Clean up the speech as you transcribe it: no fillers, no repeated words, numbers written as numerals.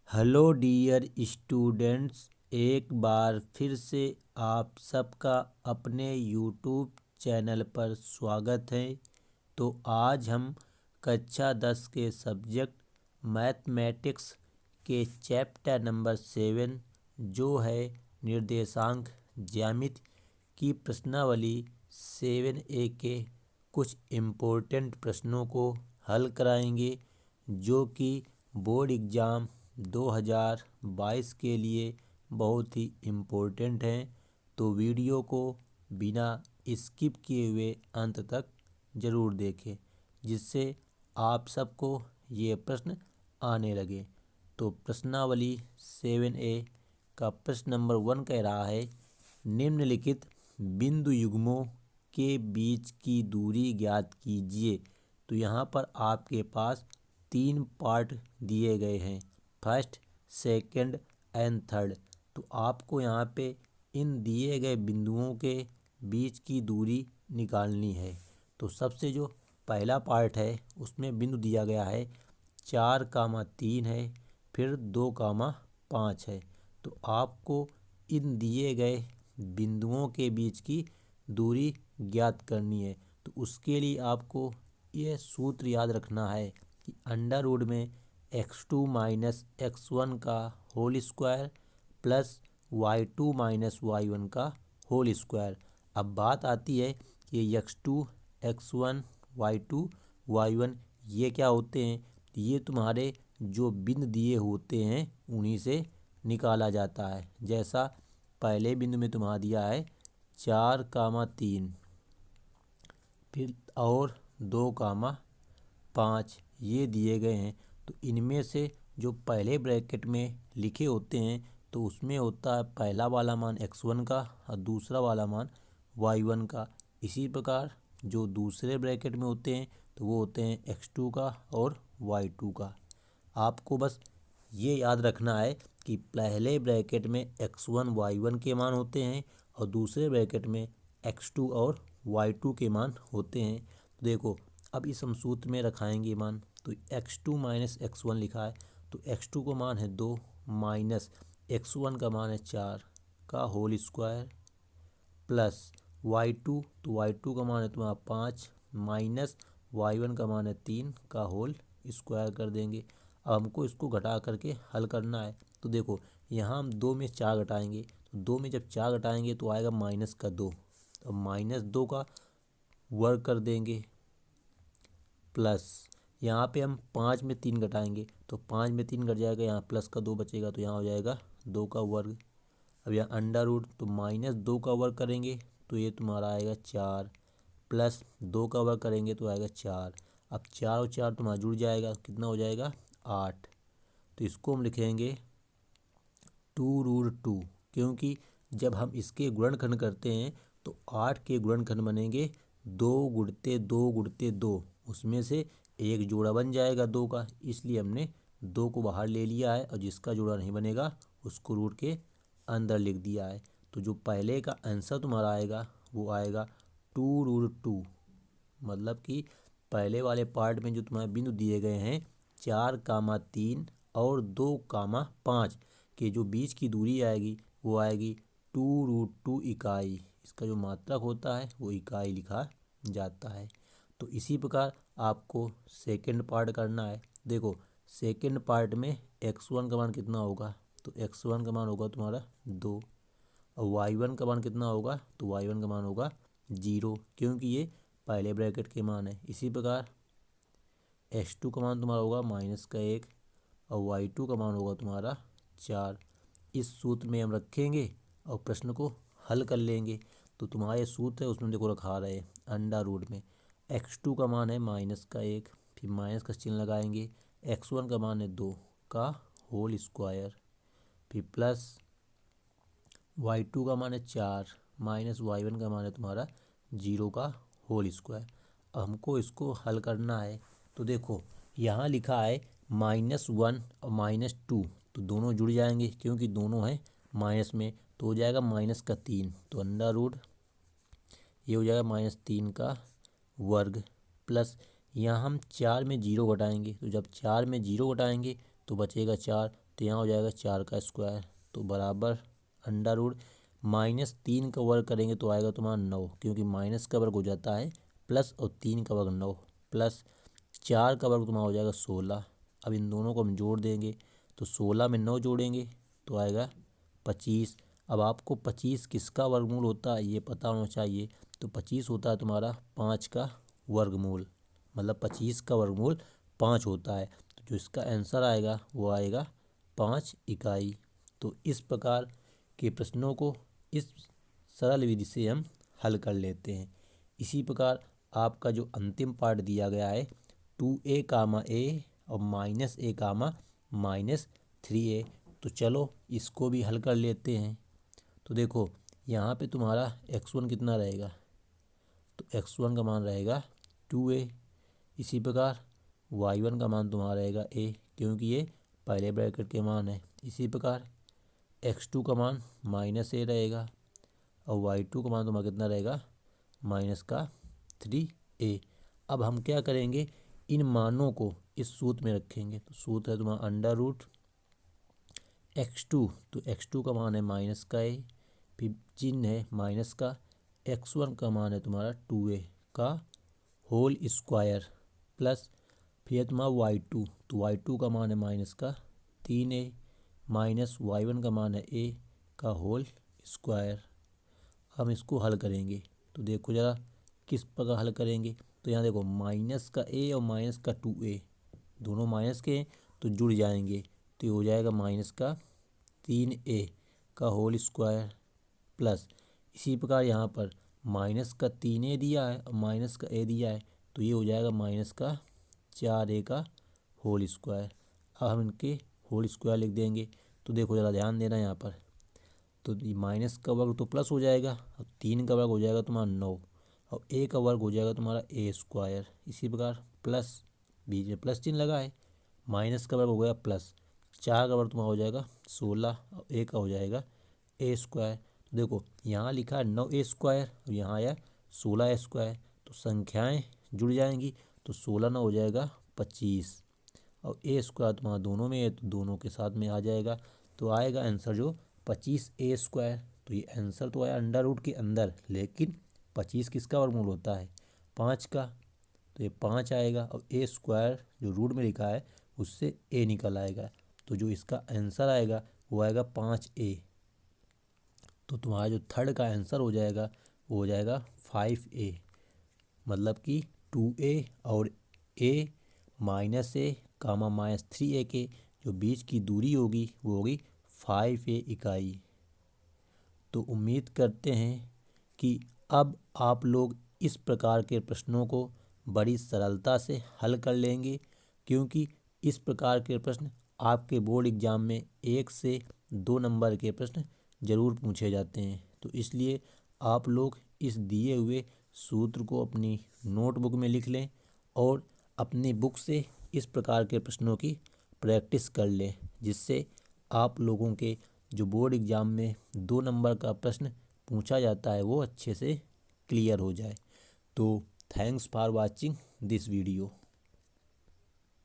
Hello dear students, एक बार फिर से आप सबका अपने यूट्यूब चैनल पर स्वागत है। तो आज हम कक्षा 10 के सब्जेक्ट मैथमेटिक्स के चैप्टर नंबर 7 जो है निर्देशांक ज्यामिति की प्रश्नावली 7A के कुछ इम्पोर्टेंट प्रश्नों को हल कराएंगे, जो कि बोर्ड एग्ज़ाम 2022 के लिए बहुत ही इम्पोर्टेंट हैं। तो वीडियो को बिना स्किप किए हुए अंत तक ज़रूर देखें, जिससे आप सबको ये प्रश्न आने लगे। तो प्रश्नावली 7A का प्रश्न नंबर 1 कह रहा है, निम्नलिखित बिंदु युग्मों के बीच की दूरी ज्ञात कीजिए। तो यहाँ पर आपके पास 3 पार्ट दिए गए हैं, फर्स्ट, सेकंड एंड थर्ड। तो आपको यहाँ पे इन दिए गए बिंदुओं के बीच की दूरी निकालनी है। तो सबसे जो पहला पार्ट है उसमें बिंदु दिया गया है 4,3 है, फिर 2,5 है। तो आपको इन दिए गए बिंदुओं के बीच की दूरी ज्ञात करनी है। तो उसके लिए आपको यह सूत्र याद रखना है कि अंडर रूट में x2 माइनस x1 का whole square plus y2 minus y1 का होल स्क्वायर। अब बात आती है कि x2 x1 y2 y1 ये क्या होते हैं। ये तुम्हारे जो बिंदु दिए होते हैं उन्हीं से निकाला जाता है। जैसा पहले बिंदु में तुम्हारा दिया है 4,3, फिर और 2,5 ये दिए गए हैं। तो इनमें से जो पहले ब्रैकेट में लिखे होते हैं तो उसमें होता है पहला वाला मान x1 का और दूसरा वाला मान y1 का। इसी प्रकार जो दूसरे ब्रैकेट में होते हैं तो वो होते हैं x2 का और y2 का। आपको बस ये याद रखना है कि पहले ब्रैकेट में x1 y1 के मान होते हैं और दूसरे ब्रैकेट में x2 और y2 के मान होते हैं। तो देखो, अब इस हम सूत्र में रखाएंगे मान। तो x2 माइनस x1 लिखा है, तो x2 का मान है 2 माइनस x1 का मान है 4 का होल स्क्वायर प्लस y2, तो y2 का मान है तुम्हारा 5 माइनस y1 का मान है 3 का होल स्क्वायर कर देंगे। अब हमको इसको घटा करके हल करना है। तो देखो, यहाँ हम 2 में 4 घटाएंगे, तो 2 में जब 4 घटाएंगे तो आएगा माइनस का 2। तो माइनस 2 का वर्ग कर देंगे प्लस यहाँ पे हम 5 में 3 घटाएंगे, तो 5 में 3 घट जाएगा, यहाँ प्लस का 2 बचेगा, तो यहाँ हो जाएगा 2 का वर्ग। अब यहाँ अंडर रूट, तो माइनस 2 का वर्ग करेंगे तो ये तुम्हारा आएगा 4 प्लस 2 का वर्ग करेंगे तो आएगा 4। अब 4 और 4 तुम्हारा जुड़ जाएगा, कितना हो जाएगा 8। तो इसको हम लिखेंगे 2√2, क्योंकि जब हम इसके गुणनखंड करते हैं तो 8 के गुणनखंड बनेंगे 2 गुणते 2 गुणते 2, उसमें से एक जोड़ा बन जाएगा 2 का, इसलिए हमने 2 को बाहर ले लिया है और जिसका जोड़ा नहीं बनेगा उसको रूट के अंदर लिख दिया है। तो जो पहले का आंसर तुम्हारा आएगा वो आएगा 2√2। मतलब कि पहले वाले पार्ट में जो तुम्हारे बिंदु दिए गए हैं 4,3 और 2,5 के जो बीच की दूरी आएगी वो आएगी 2√2 इकाई। इसका जो मात्रक होता है वो इकाई लिखा जाता है। तो इसी प्रकार आपको सेकंड पार्ट करना है। देखो, सेकंड पार्ट में x1 का मान कितना होगा, तो x1 का मान होगा तुम्हारा 2 और y1 का मान कितना होगा, तो y1 का मान होगा 0, क्योंकि ये पहले ब्रैकेट के मान है। इसी प्रकार x2 का मान तुम्हारा होगा -1 और y2 का मान होगा तुम्हारा 4। इस सूत्र में हम रखेंगे और प्रश्न को हल कर लेंगे। तो तुम्हारा ये सूत्र है उसमें देखो रखा रहे अंडर रूट में x2 का मान है -1, फिर माइनस का चिन्ह लगाएंगे, x1 का मान है 2 का होल स्क्वायर, फिर प्लस y2 का मान है 4 माइनस y1 का मान है तुम्हारा 0 का होल स्क्वायर। अब हमको इसको हल करना है। तो देखो, यहाँ लिखा है -1 और -2, तो दोनों जुड़ जाएंगे क्योंकि दोनों हैं माइनस में, तो हो जाएगा -3। तो अंडर रूट ये हो जाएगा -3 का वर्ग प्लस यहाँ हम 4 में 0 घटाएंगे, तो जब 4 में 0 घटाएंगे तो बचेगा 4, तो यहाँ हो जाएगा 4 का स्क्वायर, तो बराबर अंडर रूट -3 का वर्ग करेंगे तो आएगा तुम्हारा 9, क्योंकि माइनस का वर्ग हो जाता है प्लस, और 3 का वर्ग 9, प्लस 4 का वर्ग तुम्हारा हो जाएगा 16। अब इन दोनों को हम जोड़ देंगे, तो 16 में 9 जोड़ेंगे तो आएगा 25। अब आपको 25 किसका वर्गमूल होता है ये पता होना चाहिए। तो 25 होता है तुम्हारा 5 का वर्गमूल, मतलब 25 का वर्गमूल 5 होता है। तो जो इसका आंसर आएगा वो आएगा 5 इकाई। तो इस प्रकार के प्रश्नों को इस सरल विधि से हम हल कर लेते हैं। इसी प्रकार आपका जो अंतिम पार्ट दिया गया है 2a कामा a और -a कामा -3a, तो चलो इसको भी हल कर लेते हैं। तो देखो यहाँ पे तुम्हारा x1 कितना रहेगा, तो x1 का मान रहेगा 2a। इसी प्रकार y1 का मान तुम्हारा रहेगा a, क्योंकि ये पहले ब्रैकेट के मान है। इसी प्रकार x2 का मान -a रहेगा, और y2 का मान तुम्हारा कितना रहेगा -3a। अब हम क्या करेंगे, इन मानों को इस सूत्र में रखेंगे। तो सूत्र है तुम्हारा अंडर रूट x2, तो x2 का मान है माइनस का a, फिर चिन्ह है माइनस का, x1 का मान है तुम्हारा 2a का होल स्क्वायर, प्लस फिर तुम्हारा y2, तो y2 का मान है माइनस का 3a, माइनस y1 का मान है a का होल स्क्वायर। हम इसको हल करेंगे, तो देखो ज़रा किस प्रकार हल करेंगे। तो यहाँ देखो माइनस का a और माइनस का 2a दोनों माइनस के हैं तो जुड़ जाएंगे, तो ये हो जाएगा माइनस का 3a का होल स्क्वायर, प्लस इसी प्रकार यहाँ पर माइनस का 3a दिया है और माइनस का a दिया है, तो ये हो जाएगा माइनस का 4a का होल स्क्वायर। अब हम इनके होल स्क्वायर लिख देंगे। तो देखो ज़रा ध्यान देना यहाँ पर, तो माइनस का वर्ग तो प्लस हो जाएगा, और 3 का वर्ग हो जाएगा तुम्हारा 9, और a का वर्ग हो जाएगा तुम्हारा a स्क्वायर। इसी प्रकार प्लस, बीच में प्लस चिन्ह लगा है, माइनस का वर्ग हो गया प्लस, 4 का वर्ग तुम्हारा हो जाएगा 16, और a का हो जाएगा a स्क्वायर। तो देखो यहाँ लिखा है 9a स्क्वायर और यहाँ आया 16 स्क्वायर, तो संख्याएं जुड़ जाएंगी, तो 16 ना हो जाएगा 25, और a स्क्वायर तुम्हारा दोनों में है तो दोनों के साथ में आ जाएगा, तो आएगा आंसर जो 25a स्क्वायर। तो ये आंसर तो आया अंडर रूट के अंदर, लेकिन 25 किसका वर्गमूल होता है 5 का, तो ये 5 आएगा, और a स्क्वायर जो रूट में लिखा है उससे a निकल आएगा, तो जो इसका आंसर आएगा वो आएगा 5a। तो तुम्हारा जो थर्ड का आंसर हो जाएगा वो हो जाएगा 5a, मतलब कि 2a और a -a कामा -3a के जो बीच की दूरी होगी वो होगी 5a इकाई। तो उम्मीद करते हैं कि अब आप लोग इस प्रकार के प्रश्नों को बड़ी सरलता से हल कर लेंगे, क्योंकि इस प्रकार के प्रश्न आपके बोर्ड एग्ज़ाम में 1 से 2 नंबर के प्रश्न ज़रूर पूछे जाते हैं। तो इसलिए आप लोग इस दिए हुए सूत्र को अपनी नोटबुक में लिख लें और अपनी बुक से इस प्रकार के प्रश्नों की प्रैक्टिस कर लें, जिससे आप लोगों के जो बोर्ड एग्ज़ाम में 2 नंबर का प्रश्न पूछा जाता है वो अच्छे से क्लियर हो जाए। तो thanks for watching this video.